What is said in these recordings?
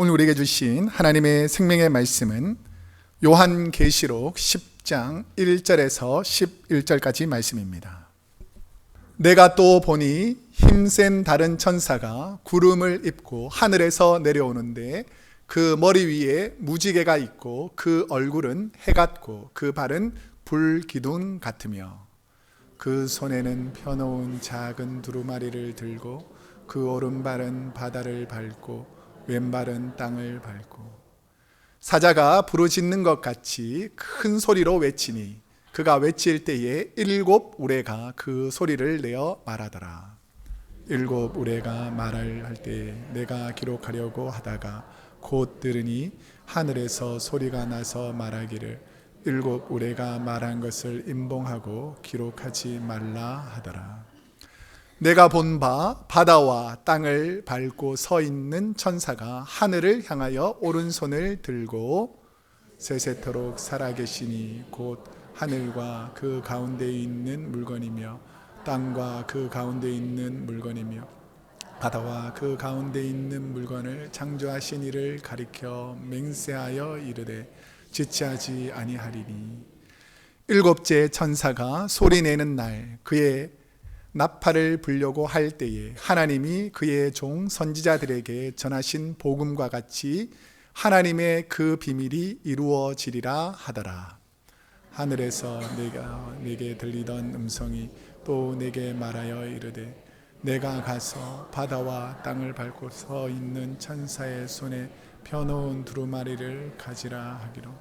오늘 우리에게 주신 하나님의 생명의 말씀은 요한계시록 10장 1절에서 11절까지 말씀입니다. 내가 또 보니 힘센 다른 천사가 구름을 입고 하늘에서 내려오는데 그 머리 위에 무지개가 있고 그 얼굴은 해 같고 그 발은 불기둥 같으며 그 손에는 펴놓은 작은 두루마리를 들고 그 오른발은 바다를 밟고 왼발은 땅을 밟고 사자가 부르짖는 것 같이 큰 소리로 외치니 그가 외칠 때에 7 우레가 그 소리를 내어 말하더라. 7 우레가 말을 할 때에 내가 기록하려고 하다가 곧 들으니 하늘에서 소리가 나서 말하기를 7 우레가 말한 것을 임봉하고 기록하지 말라 하더라. 내가 본 바 바다와 땅을 밟고 서 있는 천사가 하늘을 향하여 오른손을 들고 세세토록 살아계시니 곧 하늘과 그 가운데 있는 물건이며 땅과 그 가운데 있는 물건이며 바다와 그 가운데 있는 물건을 창조하신 이를 가리켜 맹세하여 이르되 지체하지 아니하리니 7째 천사가 소리내는 날 그의 나팔을 불려고 할 때에 하나님이 그의 종 선지자들에게 전하신 복음과 같이 하나님의 그 비밀이 이루어지리라 하더라. 하늘에서 내게 들리던 음성이 또 내게 말하여 이르되 내가 가서 바다와 땅을 밟고 서 있는 천사의 손에 펴놓은 두루마리를 가지라 하기로.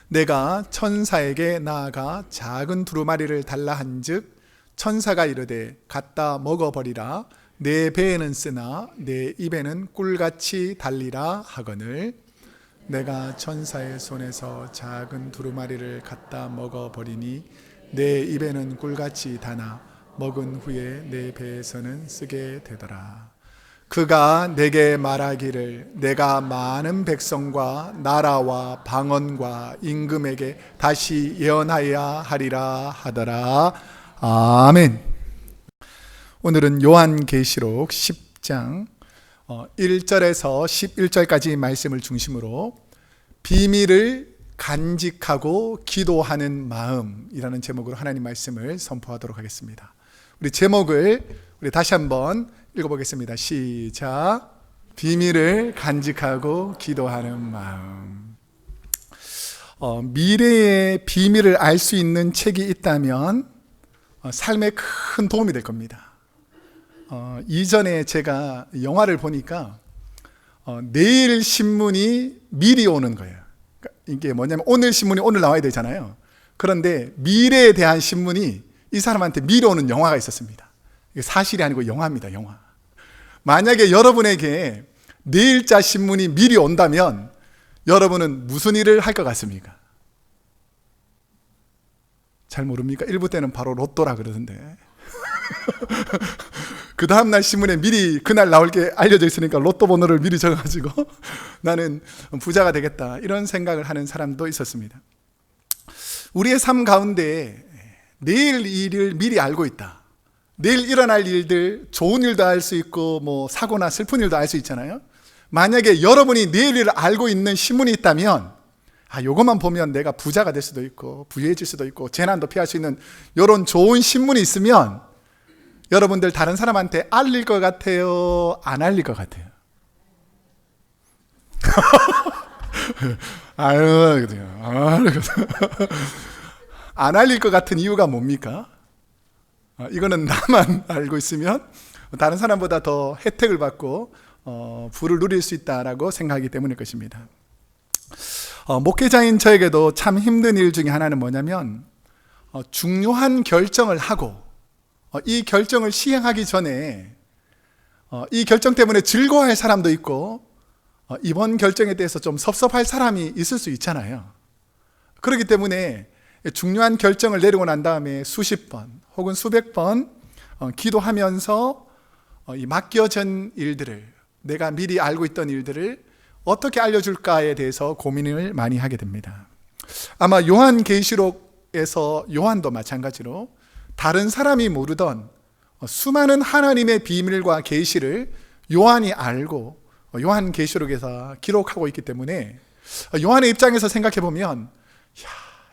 내가 천사에게 나아가 작은 두루마리를 달라 한즉 천사가 이르되 갖다 먹어버리라. 내 배에는 쓰나 내 입에는 꿀같이 달리라 하거늘 내가 천사의 손에서 작은 두루마리를 갖다 먹어버리니 내 입에는 꿀같이 다나 먹은 후에 내 배에서는 쓰게 되더라. 그가 내게 말하기를 내가 많은 백성과 나라와 방언과 임금에게 다시 예언하여야 하리라 하더라. 아멘. 오늘은 요한계시록 10장 1절에서 11절까지 말씀을 중심으로 비밀을 간직하고 기도하는 마음이라는 제목으로 하나님 말씀을 선포하도록 하겠습니다. 우리 제목을 다시 한번 읽어보겠습니다. 시작. 비밀을 간직하고 기도하는 마음. 미래의 비밀을 알 수 있는 책이 있다면 삶에 큰 도움이 될 겁니다. 이전에 제가 영화를 보니까 내일 신문이 미리 오는 거예요. 이게 뭐냐면 오늘 신문이 오늘 나와야 되잖아요. 그런데 미래에 대한 신문이 이 사람한테 미리 오는 영화가 있었습니다. 이게 사실이 아니고 영화입니다. 영화. 만약에 여러분에게 내일자 신문이 미리 온다면 여러분은 무슨 일을 할 것 같습니까? 잘 모릅니까? 일부 때는 바로 로또라 그러던데 그 다음날 신문에 미리 그날 나올 게 알려져 있으니까 로또 번호를 미리 적어가지고 나는 부자가 되겠다 이런 생각을 하는 사람도 있었습니다. 우리의 삶 가운데 내일 일을 미리 알고 있다. 내일 일어날 일들, 좋은 일도 알 수 있고 뭐 사고나 슬픈 일도 알 수 있잖아요. 만약에 여러분이 내일 일을 알고 있는 신문이 있다면 요것만 보면 내가 부자가 될 수도 있고 부유해질 수도 있고 재난도 피할 수 있는 이런 좋은 신문이 있으면 여러분들 다른 사람한테 알릴 것 같아요? 안 알릴 것 같아요? 안 알릴 것 같은 이유가 뭡니까? 이거는 나만 알고 있으면 다른 사람보다 더 혜택을 받고 부를 누릴 수 있다라고 생각하기 때문일 것입니다. 목회자인 저에게도 참 힘든 일 중에 하나는 뭐냐면 중요한 결정을 하고 이 결정을 시행하기 전에 이 결정 때문에 즐거워할 사람도 있고 이번 결정에 대해서 좀 섭섭할 사람이 있을 수 있잖아요. 그렇기 때문에 중요한 결정을 내리고 난 다음에 수십 번 혹은 수백 번 기도하면서 이 맡겨진 일들을 내가 미리 알고 있던 일들을 어떻게 알려줄까에 대해서 고민을 많이 하게 됩니다. 아마 요한계시록에서 요한도 마찬가지로 다른 사람이 모르던 수많은 하나님의 비밀과 계시를 요한이 알고 요한계시록에서 기록하고 있기 때문에 요한의 입장에서 생각해 보면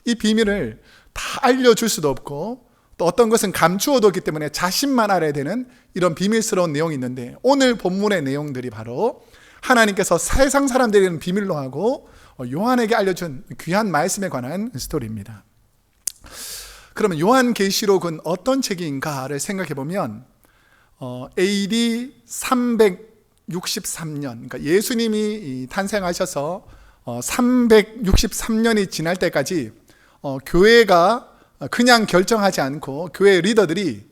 이 비밀을 다 알려줄 수도 없고 또 어떤 것은 감추어뒀기 때문에 자신만 알아야 되는 이런 비밀스러운 내용이 있는데, 오늘 본문의 내용들이 바로 하나님께서 세상 사람들에게는 비밀로 하고 요한에게 알려준 귀한 말씀에 관한 스토리입니다. 그러면 요한계시록은 어떤 책인가를 생각해 보면 AD 363년, 그러니까 예수님이 탄생하셔서 363년이 지날 때까지 교회가 그냥 결정하지 않고 교회 리더들이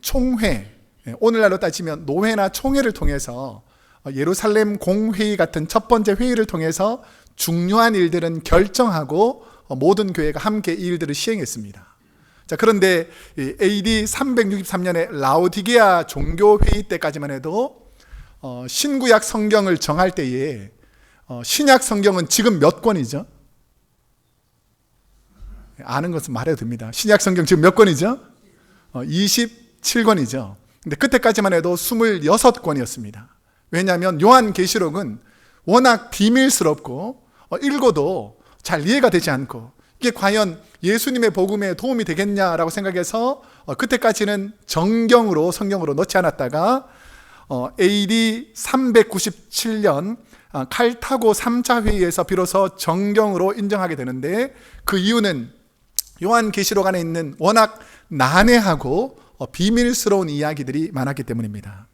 총회, 오늘날로 따지면 노회나 총회를 통해서 예루살렘 공회의 같은 첫 번째 회의를 통해서 중요한 일들은 결정하고 모든 교회가 함께 이 일들을 시행했습니다. 자, 그런데 AD 363년에 라오디게아 종교회의 때까지만 해도 신구약 성경을 정할 때에 신약 성경은 지금 몇 권이죠? 아는 것은 말해도 됩니다. 신약 성경 지금 몇 권이죠? 27권이죠. 근데 그때까지만 해도 26권이었습니다. 왜냐하면 요한계시록은 워낙 비밀스럽고 읽어도 잘 이해가 되지 않고 이게 과연 예수님의 복음에 도움이 되겠냐라고 생각해서 그때까지는 정경으로 성경으로 넣지 않았다가 AD 397년 칼타고 3차 회의에서 비로소 정경으로 인정하게 되는데, 그 이유는 요한계시록 안에 있는 워낙 난해하고 비밀스러운 이야기들이 많았기 때문입니다.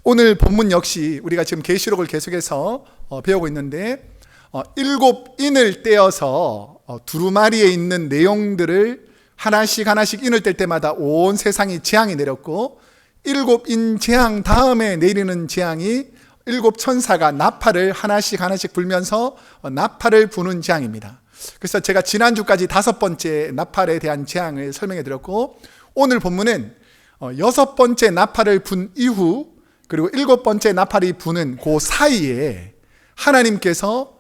오늘 본문 역시 우리가 지금 계시록을 계속해서 배우고 있는데 7인을 떼어서 두루마리에 있는 내용들을 하나씩 인을 뗄 때마다 온 세상이 재앙이 내렸고, 7인 재앙 다음에 내리는 재앙이 7천사가 나팔을 하나씩 불면서 나팔을 부는 재앙입니다. 그래서 제가 지난주까지 5번째 나팔에 대한 재앙을 설명해 드렸고, 오늘 본문은 6번째 나팔을 분 이후 그리고 7번째 나팔이 부는 그 사이에 하나님께서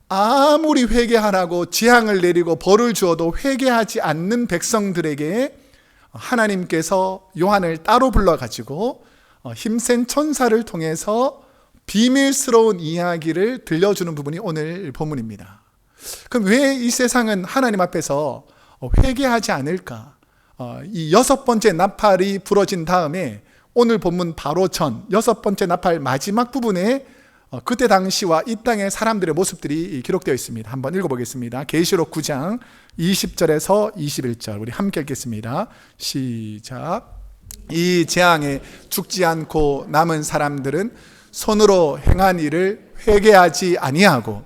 아무리 회개하라고 재앙을 내리고 벌을 주어도 회개하지 않는 백성들에게 하나님께서 요한을 따로 불러가지고 힘센 천사를 통해서 비밀스러운 이야기를 들려주는 부분이 오늘 본문입니다. 그럼 왜 이 세상은 하나님 앞에서 회개하지 않을까? 이 6번째 나팔이 부러진 다음에 오늘 본문 바로 전 6번째 나팔 마지막 부분에 그때 당시와 이 땅의 사람들의 모습들이 기록되어 있습니다. 한번 읽어보겠습니다. 계시록 9장 20절에서 21절 우리 함께 읽겠습니다. 시작. 이 재앙에 죽지 않고 남은 사람들은 손으로 행한 일을 회개하지 아니하고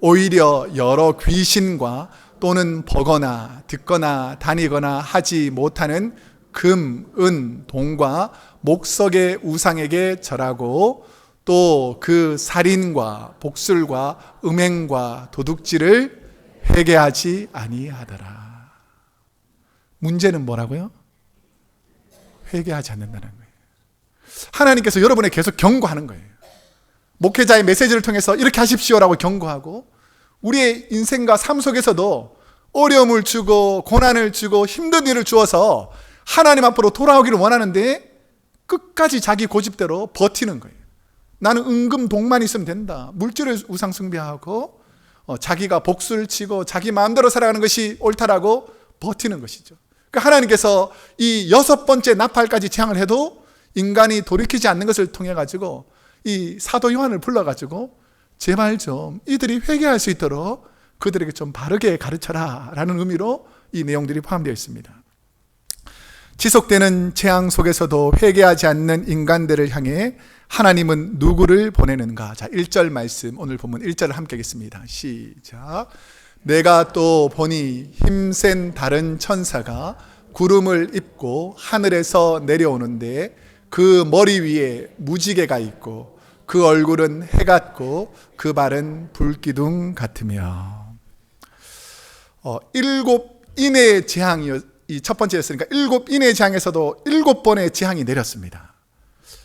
오히려 여러 귀신과 또는 보거나 듣거나 다니거나 하지 못하는 금, 은, 동과 목석의 우상에게 절하고 또 그 살인과 복술과 음행과 도둑질을 회개하지 아니하더라. 문제는 뭐라고요? 회개하지 않는다는 거예요. 하나님께서 여러분에 계속 경고하는 거예요. 목회자의 메시지를 통해서 이렇게 하십시오라고 경고하고, 우리의 인생과 삶 속에서도 어려움을 주고 고난을 주고 힘든 일을 주어서 하나님 앞으로 돌아오기를 원하는데 끝까지 자기 고집대로 버티는 거예요. 나는 은금동만 있으면 된다. 물질을 우상 숭배하고 자기가 복수를 치고 자기 마음대로 살아가는 것이 옳다라고 버티는 것이죠. 그러니까 하나님께서 이 6번째 나팔까지 재앙을 해도 인간이 돌이키지 않는 것을 통해 가지고 이 사도 요한을 불러가지고 제발 좀 이들이 회개할 수 있도록 그들에게 좀 바르게 가르쳐라 라는 의미로 이 내용들이 포함되어 있습니다. 지속되는 재앙 속에서도 회개하지 않는 인간들을 향해 하나님은 누구를 보내는가? 자, 1절 말씀, 오늘 본문 1절을 함께 하겠습니다. 시작. 내가 또 보니 힘센 다른 천사가 구름을 입고 하늘에서 내려오는데 그 머리 위에 무지개가 있고 그 얼굴은 해 같고 그 발은 불기둥 같으며. 7인의 재앙이 이 첫 번째였으니까 7인의 재앙에서도 7번의 재앙이 내렸습니다.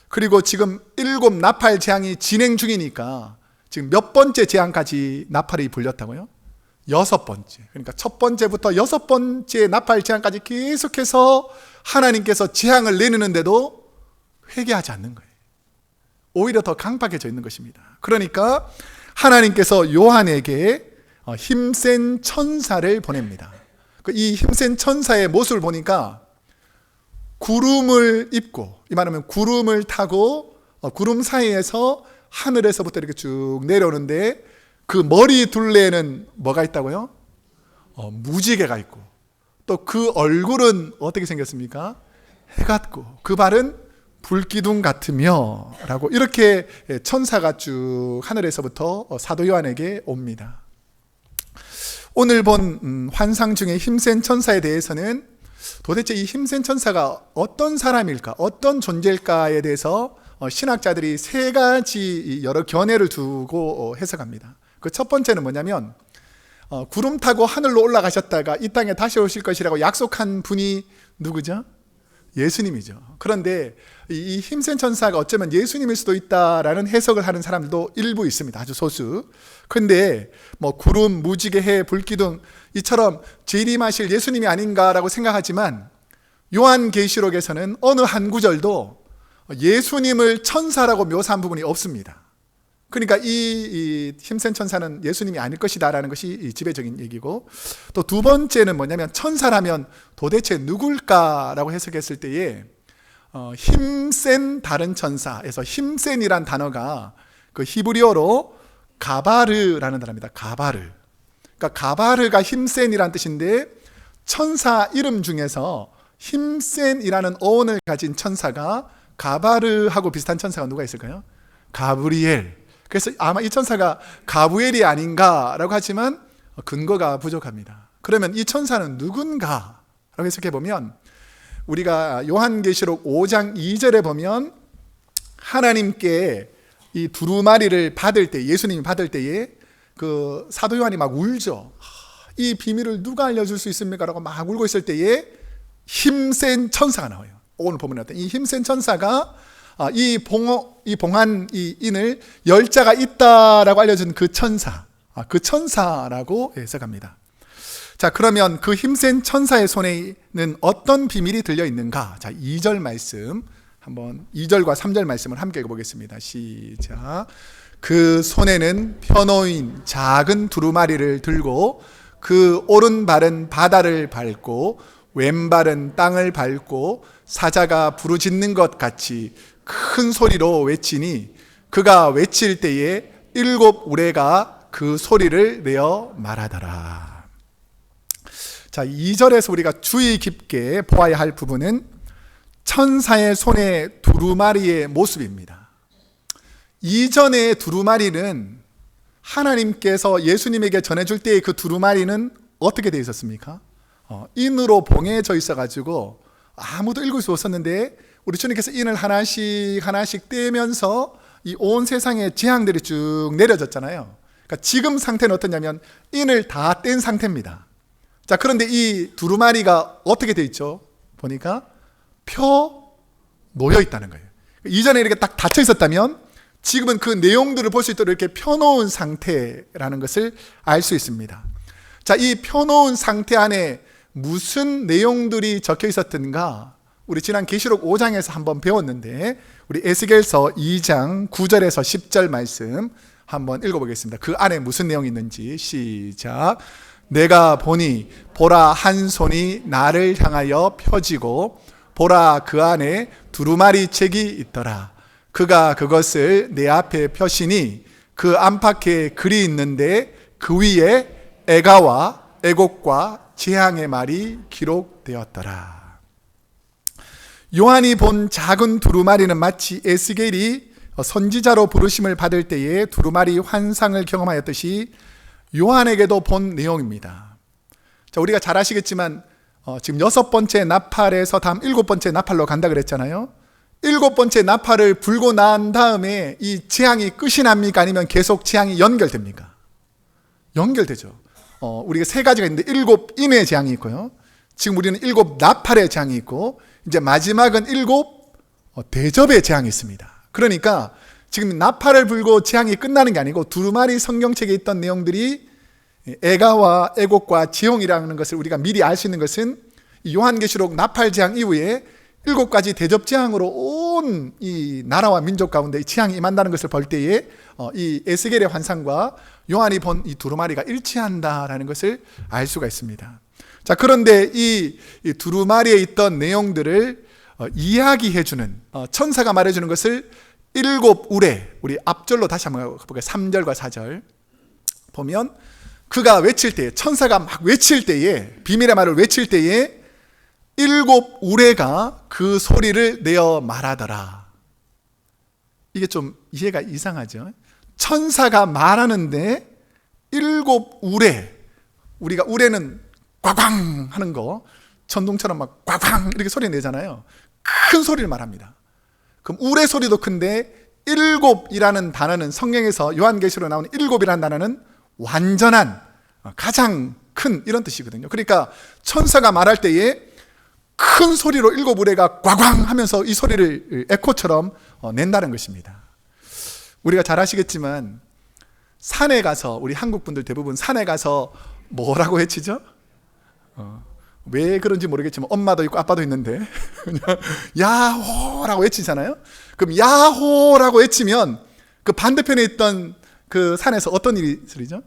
그리고 지금 7 나팔 재앙이 진행 중이니까 지금 몇 번째 재앙까지 나팔이 불렸다고요? 6번째. 그러니까 첫 번째부터 6번째 나팔 재앙까지 계속해서 하나님께서 재앙을 내리는데도 회개하지 않는 거예요. 오히려 더 강팍해져 있는 것입니다. 그러니까 하나님께서 요한에게 힘센 천사를 보냅니다. 이 힘센 천사의 모습을 보니까 구름을 입고, 이 말하면 구름을 타고 구름 사이에서 하늘에서부터 이렇게 쭉 내려오는데 그 머리 둘레에는 뭐가 있다고요? 무지개가 있고, 또 그 얼굴은 어떻게 생겼습니까? 해 같고 그 발은 불기둥 같으며 라고, 이렇게 천사가 쭉 하늘에서부터 사도 요한에게 옵니다. 오늘 본 환상 중에 힘센 천사에 대해서는 도대체 이 힘센 천사가 어떤 사람일까, 어떤 존재일까에 대해서 신학자들이 세 가지 여러 견해를 두고 해석합니다. 그 첫 번째는 뭐냐면, 구름 타고 하늘로 올라가셨다가 이 땅에 다시 오실 것이라고 약속한 분이 누구죠? 예수님이죠. 그런데 이 힘센 천사가 어쩌면 예수님일 수도 있다라는 해석을 하는 사람들도 일부 있습니다. 아주 소수. 그런데 구름, 무지개, 해, 불기둥 이처럼 재림하실 예수님이 아닌가라고 생각하지만, 요한계시록에서는 어느 한 구절도 예수님을 천사라고 묘사한 부분이 없습니다. 그러니까 이 힘센 천사는 예수님이 아닐 것이다라는 것이 지배적인 얘기고, 또 두 번째는 뭐냐면, 천사라면 도대체 누굴까라고 해석했을 때에 힘센 다른 천사에서 힘센이란 단어가 그 히브리어로 가바르라는 단어입니다. 가바르. 그러니까 가바르가 힘센이란 뜻인데, 천사 이름 중에서 힘센이라는 어원을 가진 천사가 가바르하고 비슷한 천사가 누가 있을까요? 가브리엘. 그래서 아마 이 천사가 가브리엘이 아닌가라고 하지만 근거가 부족합니다. 그러면 이 천사는 누군가 라고 해석해 보면, 우리가 요한계시록 5장 2절에 보면 하나님께 이 두루마리를 받을 때, 예수님이 받을 때에 그 사도 요한이 막 울죠. 이 비밀을 누가 알려줄 수 있습니까? 라고 막 울고 있을 때에 힘센 천사가 나와요. 오늘 보면 어떤 이 힘센 천사가 이 봉한 이 인을 열자가 있다라고 알려준 그 천사, 그 천사라고 해석합니다. 자, 그러면 그 힘센 천사의 손에는 어떤 비밀이 들려 있는가? 자, 2절 말씀 한번 2절과 3절 말씀을 함께 읽어보겠습니다. 시작. 그 손에는 펴놓인 작은 두루마리를 들고 그 오른발은 바다를 밟고 왼발은 땅을 밟고 사자가 부르짖는 것 같이 큰 소리로 외치니, 그가 외칠 때에 7 우레가 그 소리를 내어 말하더라. 자, 2절에서 우리가 주의 깊게 보아야 할 부분은 천사의 손에 두루마리의 모습입니다. 이전의 두루마리는 하나님께서 예수님에게 전해줄 때의 그 두루마리는 어떻게 되어 있었습니까? 인으로 봉해져 있어가지고 아무도 읽을 수 없었는데, 우리 주님께서 인을 하나씩 떼면서 이 온 세상에 재앙들이 쭉 내려졌잖아요. 그러니까 지금 상태는 어떠냐면 인을 다 뗀 상태입니다. 자, 그런데 이 두루마리가 어떻게 되어 있죠? 보니까 펴 놓여 있다는 거예요. 이전에 이렇게 딱 닫혀 있었다면 지금은 그 내용들을 볼 수 있도록 이렇게 펴놓은 상태라는 것을 알 수 있습니다. 자, 이 펴놓은 상태 안에 무슨 내용들이 적혀 있었던가, 우리 지난 계시록 5장에서 한번 배웠는데, 우리 에스겔서 2장 9절에서 10절 말씀 한번 읽어보겠습니다. 그 안에 무슨 내용이 있는지. 시작. 내가 보니 보라, 한 손이 나를 향하여 펴지고 보라, 그 안에 두루마리 책이 있더라. 그가 그것을 내 앞에 펴시니 그 안팎에 글이 있는데 그 위에 애가와 애곡과 재앙의 말이 기록되었더라. 요한이 본 작은 두루마리는 마치 에스겔이 선지자로 부르심을 받을 때에 두루마리 환상을 경험하였듯이 요한에게도 본 내용입니다. 자, 우리가 잘 아시겠지만 지금 6번째 나팔에서 다음 7번째 나팔로 간다 그랬잖아요. 7번째 나팔을 불고 난 다음에 이 재앙이 끝이 납니까? 아니면 계속 재앙이 연결됩니까? 연결되죠. 우리가 3가지가 있는데 7인의 재앙이 있고요. 지금 우리는 7 나팔의 재앙이 있고, 이제 마지막은 7 대접의 재앙이 있습니다. 그러니까 지금 나팔을 불고 재앙이 끝나는 게 아니고 두루마리 성경책에 있던 내용들이 애가와 애곡과 지홍이라는 것을 우리가 미리 알 수 있는 것은 요한계시록 나팔 재앙 이후에 일곱 가지 대접재앙으로 온 이 나라와 민족 가운데 이 재앙이 임한다는 것을 볼 때에 이 에스겔의 환상과 요한이 본 이 두루마리가 일치한다라는 것을 알 수가 있습니다. 자, 그런데 이 두루마리에 있던 내용들을 이야기해주는 천사가 말해주는 것을 일곱 우레, 우리 앞절로 다시 한번 볼게요. 3절과 4절 보면 그가 외칠 때에, 천사가 막 외칠 때에, 비밀의 말을 외칠 때에 일곱 우레가 그 소리를 내어 말하더라. 이게 좀 이해가 이상하죠. 천사가 말하는데 일곱 우레, 우리가 우레는 꽝꽝 하는 거, 전동처럼 막 꽝꽝 이렇게 소리 내잖아요. 큰 소리를 말합니다. 그럼 우레 소리도 큰데 일곱이라는 단어는, 성경에서 요한계시로 나오는 일곱이라는 단어는 완전한, 가장 큰 이런 뜻이거든요. 그러니까 천사가 말할 때에 큰 소리로 일곱 우레가 꽝꽝 하면서 이 소리를 에코처럼 낸다는 것입니다. 우리가 잘 아시겠지만 산에 가서, 우리 한국 분들 대부분 산에 가서 뭐라고 외치죠? 왜 그런지 모르겠지만 엄마도 있고 아빠도 있는데 그냥 야호라고 외치잖아요. 그럼 야호라고 외치면 그 반대편에 있던 그 산에서 어떤 일이 있으리죠?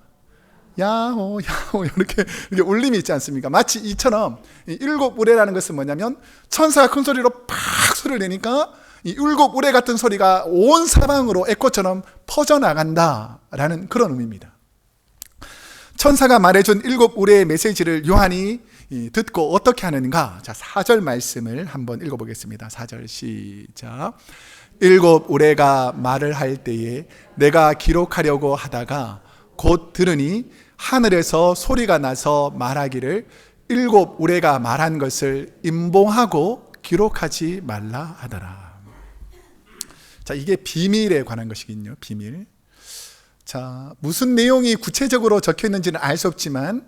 야호 야호 이렇게 울림이 있지 않습니까? 마치 이처럼 일곱 우레라는 것은 뭐냐면 천사가 큰 소리로 팍 소리를 내니까 이 일곱 우레 같은 소리가 온 사방으로 에코처럼 퍼져나간다라는 그런 의미입니다. 천사가 말해준 일곱 우레의 메시지를 요한이 듣고 어떻게 하는가? 자, 4절 말씀을 한번 읽어보겠습니다. 4절 시작. 일곱 우레가 말을 할 때에 내가 기록하려고 하다가 곧 들으니 하늘에서 소리가 나서 말하기를 일곱 우레가 말한 것을 임봉하고 기록하지 말라 하더라. 자, 이게 비밀에 관한 것이긴요. 비밀. 자, 무슨 내용이 구체적으로 적혀 있는지는 알 수 없지만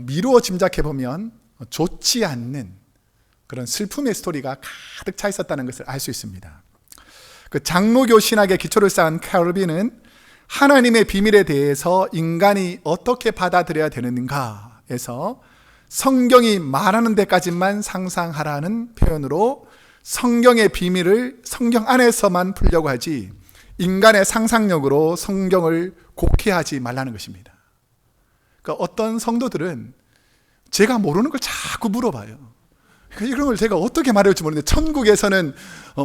미루어 짐작해 보면 좋지 않는 그런 슬픔의 스토리가 가득 차 있었다는 것을 알 수 있습니다. 그 장로교 신학의 기초를 쌓은 칼빈은 하나님의 비밀에 대해서 인간이 어떻게 받아들여야 되는가에서 성경이 말하는 데까지만 상상하라는 표현으로 성경의 비밀을 성경 안에서만 풀려고 하지 인간의 상상력으로 성경을 곡해하지 말라는 것입니다. 그러니까 어떤 성도들은 제가 모르는 걸 자꾸 물어봐요. 그러니까 이런 걸 제가 어떻게 말할지 모르는데, 천국에서는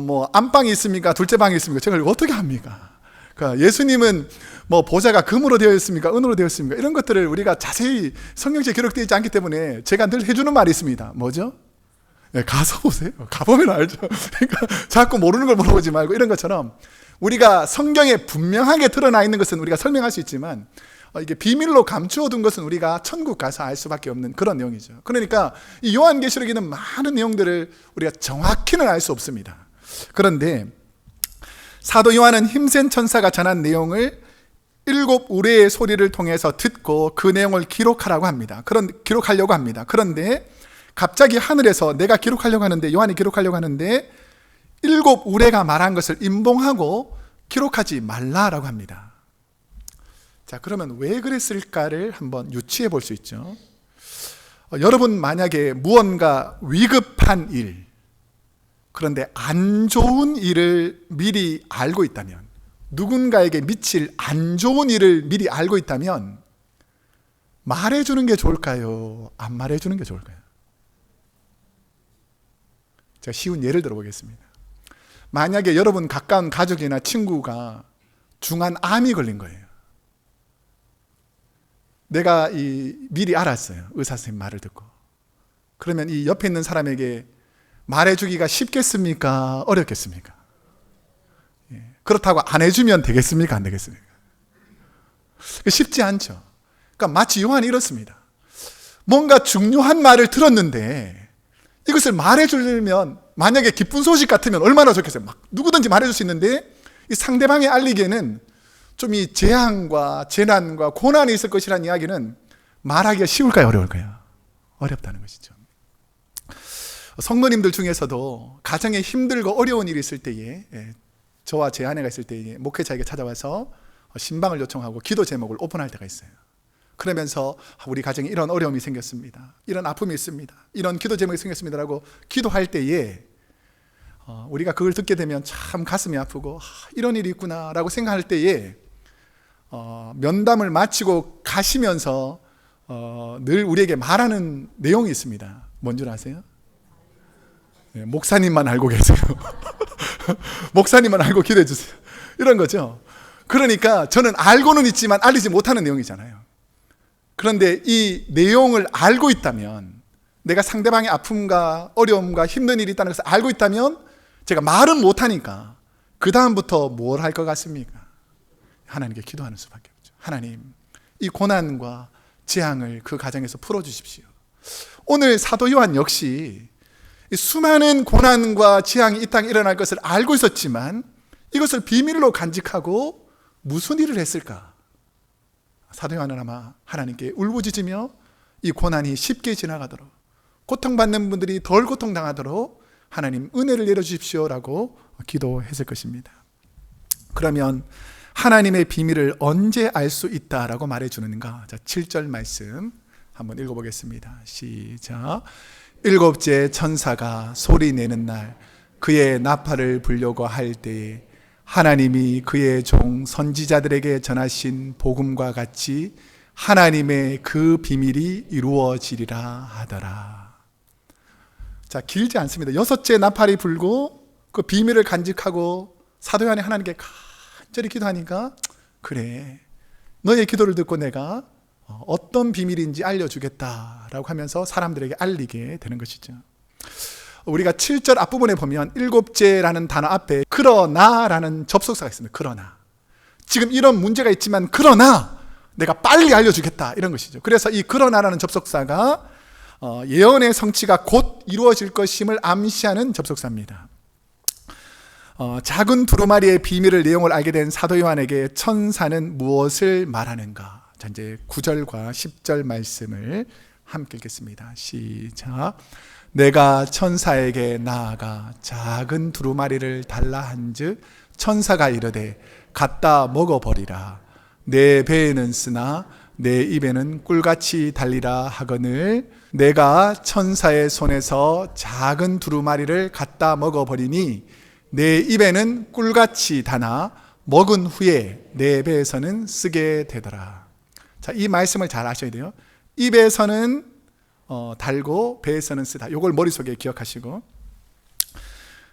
뭐 안방이 있습니까? 둘째 방이 있습니까? 제가 이걸 어떻게 합니까? 그러니까 예수님은 뭐 보좌가 금으로 되어 있습니까? 은으로 되어 있습니까? 이런 것들을 우리가 자세히 성경책에 기록되어 있지 않기 때문에 제가 늘 해주는 말이 있습니다. 뭐죠? 네, 가서 보세요. 가보면 알죠. 그러니까 자꾸 모르는 걸 물어보지 말고, 이런 것처럼 우리가 성경에 분명하게 드러나 있는 것은 우리가 설명할 수 있지만 이게 비밀로 감추어 둔 것은 우리가 천국 가서 알 수밖에 없는 그런 내용이죠. 그러니까 이 요한계시록에는 많은 내용들을 우리가 정확히는 알 수 없습니다. 그런데 사도 요한은 힘센 천사가 전한 내용을 일곱 우레의 소리를 통해서 듣고 그 내용을 기록하려고 합니다. 그런데 갑자기 하늘에서 내가 기록하려고 하는데, 요한이 기록하려고 하는데 일곱 우레가 말한 것을 임봉하고 기록하지 말라라고 합니다. 자, 그러면 왜 그랬을까를 한번 유추해 볼 수 있죠. 여러분 만약에 무언가 위급한 일, 그런데 안 좋은 일을 미리 알고 있다면, 누군가에게 미칠 안 좋은 일을 미리 알고 있다면 말해주는 게 좋을까요? 안 말해주는 게 좋을까요? 제가 쉬운 예를 들어보겠습니다. 만약에 여러분 가까운 가족이나 친구가 중한 암이 걸린 거예요. 내가 미리 알았어요. 의사 선생님 말을 듣고. 그러면 이 옆에 있는 사람에게 말해주기가 쉽겠습니까? 어렵겠습니까? 그렇다고 안 해주면 되겠습니까? 안 되겠습니까? 쉽지 않죠. 그러니까 마치 요한이 이렇습니다. 뭔가 중요한 말을 들었는데 이것을 말해주려면, 만약에 기쁜 소식 같으면 얼마나 좋겠어요. 막 누구든지 말해줄 수 있는데 이 상대방에 알리기에는 좀 이 재앙과 재난과 고난이 있을 것이라는 이야기는 말하기가 쉬울까요? 어려울까요? 어렵다는 것이죠. 성도님들 중에서도 가정에 힘들고 어려운 일이 있을 때에, 저와 제 아내가 있을 때에 목회자에게 찾아와서 신방을 요청하고 기도 제목을 오픈할 때가 있어요. 그러면서 우리 가정에 이런 어려움이 생겼습니다, 이런 아픔이 있습니다, 이런 기도 제목이 생겼습니다라고 기도할 때에 우리가 그걸 듣게 되면 참 가슴이 아프고 이런 일이 있구나라고 생각할 때에 면담을 마치고 가시면서 늘 우리에게 말하는 내용이 있습니다. 뭔 줄 아세요? 네, 목사님만 알고 계세요. 목사님만 알고 기도해 주세요. 이런 거죠. 그러니까 저는 알고는 있지만 알리지 못하는 내용이잖아요. 그런데 이 내용을 알고 있다면, 내가 상대방의 아픔과 어려움과 힘든 일이 있다는 것을 알고 있다면 제가 말은 못하니까 그 다음부터 뭘 할 것 같습니까? 하나님께 기도하는 수밖에 없죠. 하나님, 이 고난과 재앙을 그 가정에서 풀어주십시오. 오늘 사도 요한 역시 이 수많은 고난과 재앙이 이 땅에 일어날 것을 알고 있었지만 이것을 비밀로 간직하고 무슨 일을 했을까? 사도 요한은 아마 하나님께 울부짖으며 이 고난이 쉽게 지나가도록, 고통받는 분들이 덜 고통당하도록 하나님 은혜를 내려주십시오라고 기도했을 것입니다. 그러면 하나님의 비밀을 언제 알 수 있다라고 말해주는가? 자, 7절 말씀 한번 읽어보겠습니다. 시작. 일곱째 천사가 소리내는 날 그의 나팔을 불려고 할 때에 하나님이 그의 종 선지자들에게 전하신 복음과 같이 하나님의 그 비밀이 이루어지리라 하더라. 자, 길지 않습니다. 여섯째 나팔이 불고 그 비밀을 간직하고 사도 요한이 하나님께 간절히 기도하니까, 그래, 너의 기도를 듣고 내가 어떤 비밀인지 알려주겠다라고 하면서 사람들에게 알리게 되는 것이죠. 우리가 7절 앞부분에 보면 일곱째라는 단어 앞에 그러나라는 접속사가 있습니다. 그러나, 지금 이런 문제가 있지만 그러나 내가 빨리 알려주겠다, 이런 것이죠. 그래서 이 그러나라는 접속사가 예언의 성취가 곧 이루어질 것임을 암시하는 접속사입니다. 작은 두루마리의 비밀을 내용을 알게 된 사도 요한에게 천사는 무엇을 말하는가? 자, 이제 9절과 10절 말씀을 함께 읽겠습니다. 시작. 내가 천사에게 나아가 작은 두루마리를 달라 한즉 천사가 이르되 갖다 먹어버리라. 내 배에는 쓰나 내 입에는 꿀같이 달리라 하거늘 내가 천사의 손에서 작은 두루마리를 갖다 먹어버리니 내 입에는 꿀같이 다나 먹은 후에 내 배에서는 쓰게 되더라. 자, 이 말씀을 잘 아셔야 돼요. 입에서는 달고 배에서는 쓰다. 이걸 머릿속에 기억하시고,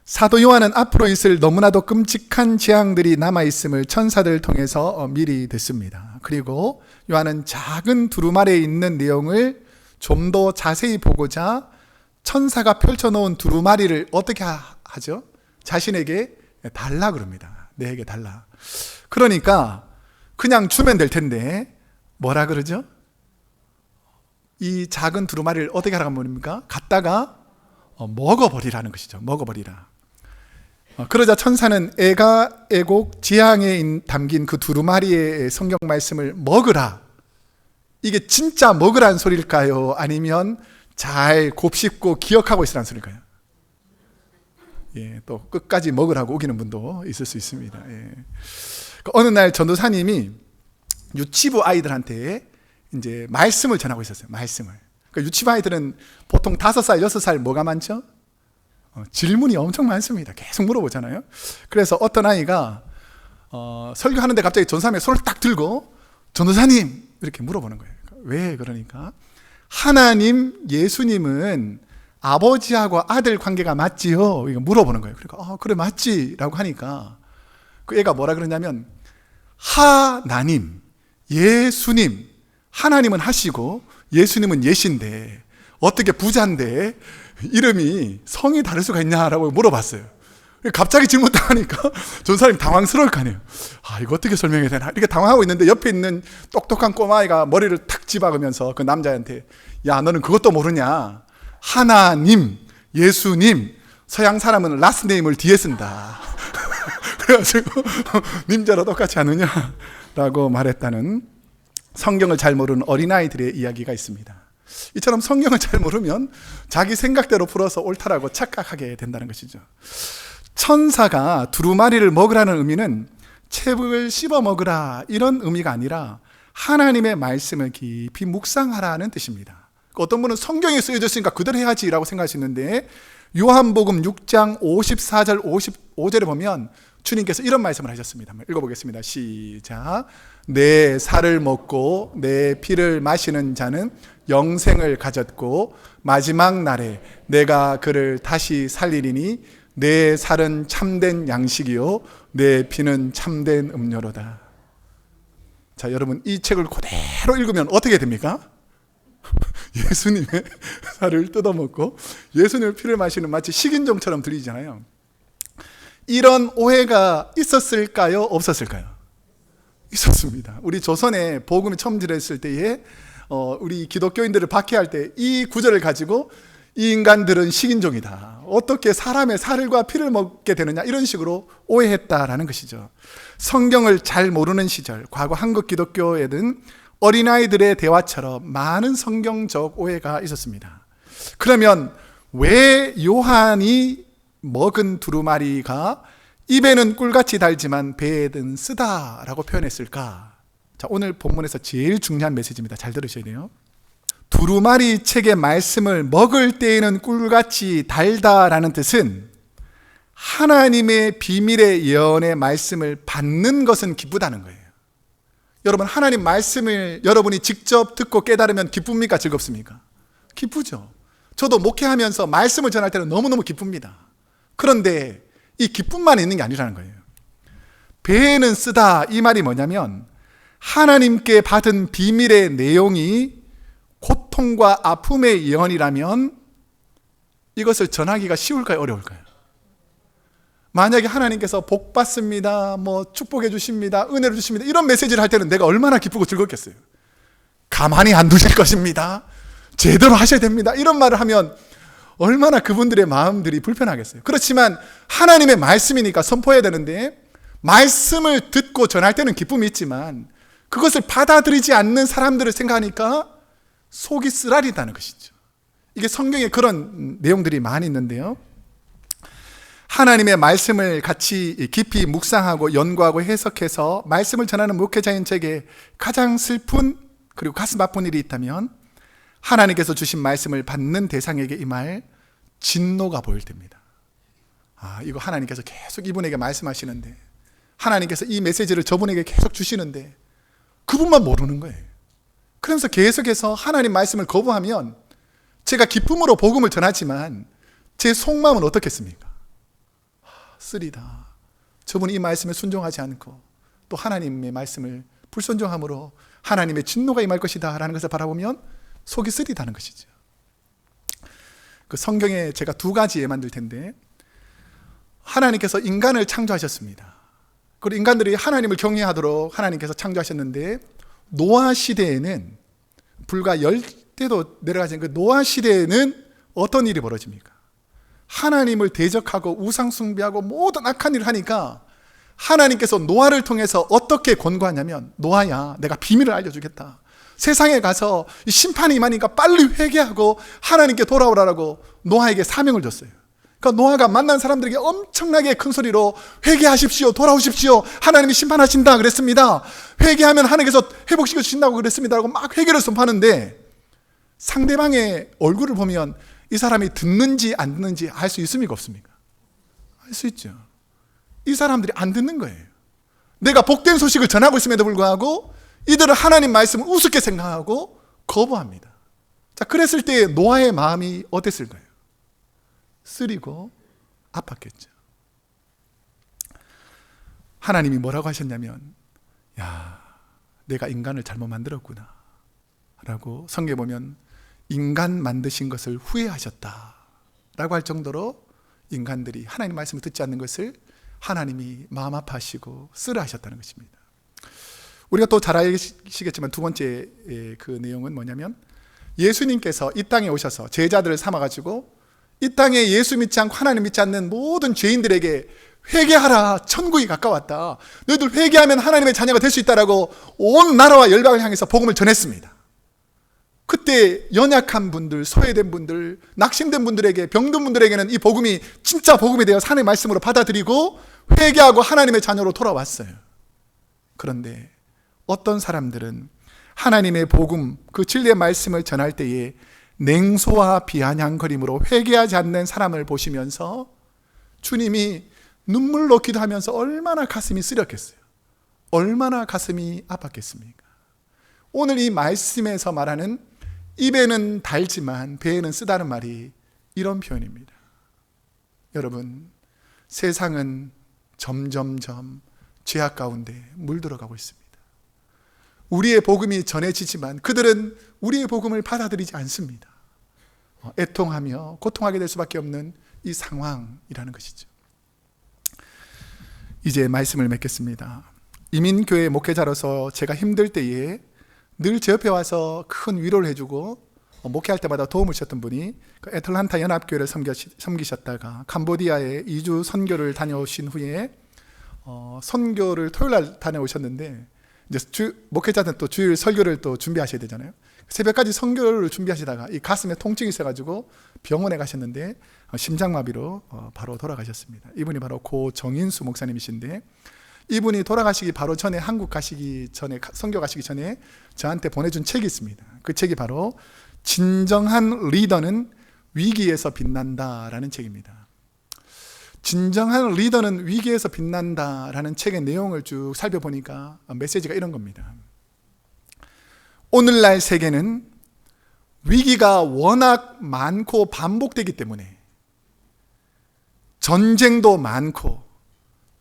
사도 요한은 앞으로 있을 너무나도 끔찍한 재앙들이 남아있음을 천사들을 통해서 미리 듣습니다. 그리고 요한은 작은 두루마리에 있는 내용을 좀 더 자세히 보고자 천사가 펼쳐놓은 두루마리를 어떻게 하죠? 자신에게 달라 그럽니다. 내게 달라. 그러니까 그냥 주면 될 텐데 뭐라 그러죠? 이 작은 두루마리를 어떻게 하라고 말입니까? 갖다가 먹어버리라는 것이죠. 먹어버리라. 그러자 천사는 애가 애곡 지향에 담긴 그 두루마리의 성경 말씀을 먹으라. 이게 진짜 먹으라는 소리일까요? 아니면 잘 곱씹고 기억하고 있으라는 소리일까요? 예, 또 끝까지 먹으라고 우기는 분도 있을 수 있습니다. 예. 어느 날 전도사님이 유치부 아이들한테 이제 말씀을 전하고 있었어요. 말씀을. 그러니까 유치부 아이들은 보통 5살, 6살 뭐가 많죠? 질문이 엄청 많습니다. 계속 물어보잖아요. 그래서 어떤 아이가 설교하는데 갑자기 전도사님이 손을 딱 들고 전도사님 이렇게 물어보는 거예요. 왜 그러니까 하나님 예수님은 아버지하고 아들 관계가 맞지요? 이거 물어보는 거예요. 그러니까 그래 맞지라고 하니까 그 애가 뭐라 그러냐면 하나님, 예수님, 하나님은 하시고 예수님은 예신데 어떻게 부자인데 이름이 성이 다를 수가 있냐라고 물어봤어요. 갑자기 질문 당하니까 전사님 당황스러울 거 아니에요. 이거 어떻게 설명해야 되나 이렇게 당황하고 있는데 옆에 있는 똑똑한 꼬마아이가 머리를 탁 집어가면서 그 남자한테 야 너는 그것도 모르냐, 하나님, 예수님, 서양 사람은 라스트 네임을 뒤에 쓴다. 그래가지고 님자로 똑같지 않느냐라고 말했다는 성경을 잘 모르는 어린아이들의 이야기가 있습니다. 이처럼 성경을 잘 모르면 자기 생각대로 풀어서 옳다라고 착각하게 된다는 것이죠. 천사가 두루마리를 먹으라는 의미는 채찍을 씹어 먹으라 이런 의미가 아니라 하나님의 말씀을 깊이 묵상하라는 뜻입니다. 어떤 분은 성경에 쓰여졌으니까 그대로 해야지라고 생각할 수 있는데 요한복음 6장 54절 55절에 보면 주님께서 이런 말씀을 하셨습니다. 한번 읽어보겠습니다. 시작. 내 살을 먹고 내 피를 마시는 자는 영생을 가졌고 마지막 날에 내가 그를 다시 살리리니 내 살은 참된 양식이요 내 피는 참된 음료로다. 자, 여러분 이 책을 그대로 읽으면 어떻게 됩니까? 예수님의 살을 뜯어먹고 예수님의 피를 마시는 마치 식인종처럼 들리잖아요. 이런 오해가 있었을까요? 없었을까요? 있었습니다. 우리 조선에 복음이 처음 들었을 때에 우리 기독교인들을 박해할 때 이 구절을 가지고 이 인간들은 식인종이다, 어떻게 사람의 살과 피를 먹게 되느냐, 이런 식으로 오해했다라는 것이죠. 성경을 잘 모르는 시절, 과거 한국 기독교에는 어린아이들의 대화처럼 많은 성경적 오해가 있었습니다. 그러면 왜 요한이 먹은 두루마리가 입에는 꿀같이 달지만 배에는 쓰다라고 표현했을까? 자, 오늘 본문에서 제일 중요한 메시지입니다. 잘 들으셔야 돼요. 두루마리 책의 말씀을 먹을 때에는 꿀같이 달다라는 뜻은 하나님의 비밀의 예언의 말씀을 받는 것은 기쁘다는 거예요. 여러분, 하나님 말씀을 여러분이 직접 듣고 깨달으면 기쁩니까? 즐겁습니까? 기쁘죠. 저도 목회하면서 말씀을 전할 때는 너무너무 기쁩니다. 그런데 이 기쁨만 있는 게 아니라는 거예요. 배에는 쓰다, 이 말이 뭐냐면 하나님께 받은 비밀의 내용이 고통과 아픔의 예언이라면 이것을 전하기가 쉬울까요? 어려울까요? 만약에 하나님께서 복 받습니다, 축복해 주십니다, 은혜를 주십니다, 이런 메시지를 할 때는 내가 얼마나 기쁘고 즐겁겠어요. 가만히 안 두실 것입니다, 제대로 하셔야 됩니다, 이런 말을 하면 얼마나 그분들의 마음들이 불편하겠어요. 그렇지만 하나님의 말씀이니까 선포해야 되는데, 말씀을 듣고 전할 때는 기쁨이 있지만 그것을 받아들이지 않는 사람들을 생각하니까 속이 쓰라린다는 것이죠. 이게 성경에 그런 내용들이 많이 있는데요, 하나님의 말씀을 같이 깊이 묵상하고 연구하고 해석해서 말씀을 전하는 목회자인 제게 가장 슬픈 그리고 가슴 아픈 일이 있다면 하나님께서 주신 말씀을 받는 대상에게 임할 진노가 보일 때입니다. 이거 하나님께서 계속 이분에게 말씀하시는데, 하나님께서 이 메시지를 저분에게 계속 주시는데 그분만 모르는 거예요. 그러면서 계속해서 하나님 말씀을 거부하면 제가 기쁨으로 복음을 전하지만 제 속마음은 어떻겠습니까? 쓰리다. 저분이 이 말씀에 순종하지 않고 또 하나님의 말씀을 불순종함으로 하나님의 진노가 임할 것이다 라는 것을 바라보면 속이 쓰리다는 것이죠. 그 성경에 제가 두 가지 예만 들 텐데, 하나님께서 인간을 창조하셨습니다. 그리고 인간들이 하나님을 경외하도록 하나님께서 창조하셨는데, 노아 시대에는 불과 열대도 내려가진 그 노아 시대에는 어떤 일이 벌어집니까? 하나님을 대적하고 우상 숭배하고 모든 악한 일을 하니까 하나님께서 노아를 통해서 어떻게 권고하냐면, 노아야, 내가 비밀을 알려주겠다. 세상에 가서 이 심판이 임하니까 빨리 회개하고 하나님께 돌아오라고 노아에게 사명을 줬어요. 그러니까 노아가 만난 사람들에게 엄청나게 큰 소리로 회개하십시오, 돌아오십시오, 하나님이 심판하신다 그랬습니다, 회개하면 하나님께서 회복시켜 주신다고 그랬습니다 라고 막 회개를 선포하는데, 상대방의 얼굴을 보면 이 사람이 듣는지 안 듣는지 알 수 있습니까? 없습니까? 알 수 있죠. 이 사람들이 안 듣는 거예요. 내가 복된 소식을 전하고 있음에도 불구하고 이들은 하나님 말씀을 우습게 생각하고 거부합니다. 자, 그랬을 때 노아의 마음이 어땠을까요? 쓰리고 아팠겠죠. 하나님이 뭐라고 하셨냐면, 야, 내가 인간을 잘못 만들었구나 라고 성경에 보면 인간 만드신 것을 후회하셨다 라고 할 정도로 인간들이 하나님 말씀을 듣지 않는 것을 하나님이 마음 아파하시고 쓰라 하셨다는 것입니다. 우리가 또 잘 아시겠지만 두 번째 그 내용은 뭐냐면, 예수님께서 이 땅에 오셔서 제자들을 삼아가지고 이 땅에 예수 믿지 않고 하나님 믿지 않는 모든 죄인들에게 회개하라, 천국이 가까웠다, 너희들 회개하면 하나님의 자녀가 될 수 있다라고 온 나라와 열방을 향해서 복음을 전했습니다. 그때 연약한 분들, 소외된 분들, 낙심된 분들에게, 병든 분들에게는 이 복음이 진짜 복음이 되어 하나님의 말씀으로 받아들이고 회개하고 하나님의 자녀로 돌아왔어요. 그런데 어떤 사람들은 하나님의 복음, 그 진리의 말씀을 전할 때에 냉소와 비아냥거림으로 회개하지 않는 사람을 보시면서 주님이 눈물로 기도하면서 얼마나 가슴이 쓰렸겠어요. 얼마나 가슴이 아팠겠습니까? 오늘 이 말씀에서 말하는 입에는 달지만 배에는 쓰다는 말이 이런 표현입니다. 여러분, 세상은 점점점 죄악 가운데 물들어가고 있습니다. 우리의 복음이 전해지지만 그들은 우리의 복음을 받아들이지 않습니다. 애통하며 고통하게 될 수밖에 없는 이 상황이라는 것이죠. 이제 말씀을 맺겠습니다. 이민교회 목회자로서 제가 힘들 때에 늘 제 옆에 와서 큰 위로를 해주고 목회할 때마다 도움을 주셨던 분이 애틀란타 연합교회를 섬기셨다가 캄보디아에 2주 선교를 다녀오신 후에 선교를 토요일날 다녀오셨는데 이제 목회자는 또 주일 설교를 또 준비하셔야 되잖아요. 새벽까지 선교를 준비하시다가 이 가슴에 통증이 있어가지고 병원에 가셨는데 심장마비로 바로 돌아가셨습니다. 이분이 바로 고 정인수 목사님이신데, 이분이 돌아가시기 바로 전에 한국 가시기 전에, 선교 가시기 전에 저한테 보내준 책이 있습니다. 그 책이 바로 진정한 리더는 위기에서 빛난다라는 책입니다. 진정한 리더는 위기에서 빛난다라는 책의 내용을 쭉 살펴보니까 메시지가 이런 겁니다. 오늘날 세계는 위기가 워낙 많고 반복되기 때문에 전쟁도 많고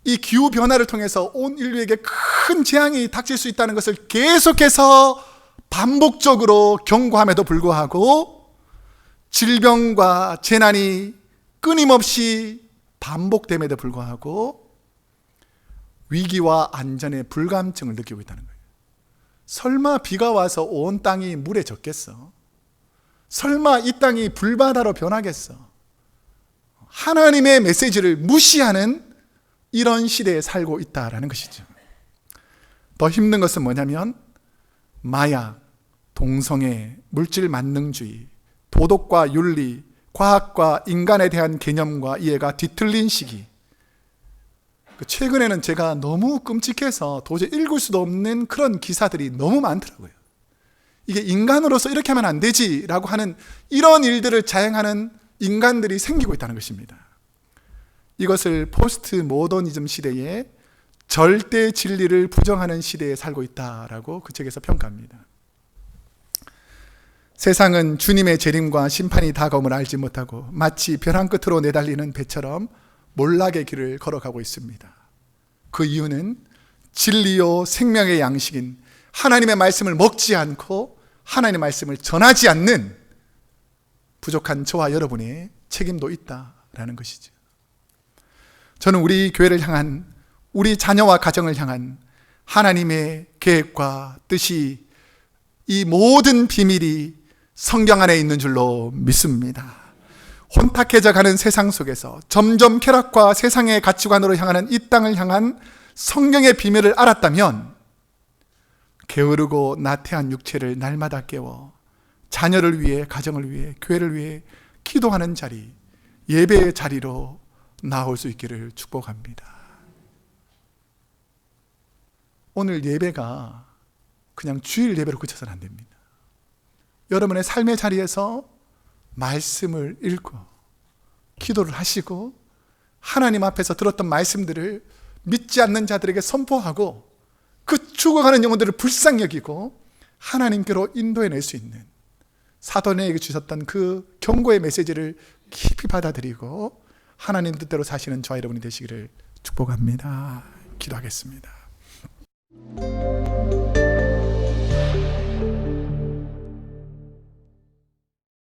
이 기후변화를 통해서 온 인류에게 큰 재앙이 닥칠 수 있다는 것을 계속해서 반복적으로 경고함에도 불구하고 질병과 재난이 끊임없이 반복됨에도 불구하고 위기와 안전의 불감증을 느끼고 있다는 거예요. 설마 비가 와서 온 땅이 물에 젖겠어? 설마 이 땅이 불바다로 변하겠어? 하나님의 메시지를 무시하는 이런 시대에 살고 있다라는 것이죠. 더 힘든 것은 뭐냐면 마약, 동성애, 물질 만능주의, 도덕과 윤리, 과학과 인간에 대한 개념과 이해가 뒤틀린 시기. 최근에는 제가 너무 끔찍해서 도저히 읽을 수도 없는 그런 기사들이 너무 많더라고요. 이게 인간으로서 이렇게 하면 안 되지라고 하는 이런 일들을 자행하는 인간들이 생기고 있다는 것입니다. 이것을 포스트 모더니즘 시대에 절대 진리를 부정하는 시대에 살고 있다라고 그 책에서 평가합니다. 세상은 주님의 재림과 심판이 다가옴을 알지 못하고 마치 벼랑 끝으로 내달리는 배처럼 몰락의 길을 걸어가고 있습니다. 그 이유는 진리요 생명의 양식인 하나님의 말씀을 먹지 않고 하나님의 말씀을 전하지 않는 부족한 저와 여러분의 책임도 있다라는 것이죠. 저는 우리 교회를 향한, 우리 자녀와 가정을 향한 하나님의 계획과 뜻이, 이 모든 비밀이 성경 안에 있는 줄로 믿습니다. 혼탁해져 가는 세상 속에서 점점 쾌락과 세상의 가치관으로 향하는 이 땅을 향한 성경의 비밀을 알았다면 게으르고 나태한 육체를 날마다 깨워 자녀를 위해, 가정을 위해, 교회를 위해 기도하는 자리, 예배의 자리로 나올 수 있기를 축복합니다. 오늘 예배가 그냥 주일 예배로 그쳐서는 안 됩니다. 여러분의 삶의 자리에서 말씀을 읽고 기도를 하시고 하나님 앞에서 들었던 말씀들을 믿지 않는 자들에게 선포하고 그 죽어가는 영혼들을 불쌍히 여기고 하나님께로 인도해낼 수 있는, 사도에게 주셨던 그 경고의 메시지를 깊이 받아들이고 하나님 뜻대로 사시는 저와 여러분이 되시기를 축복합니다. 기도하겠습니다.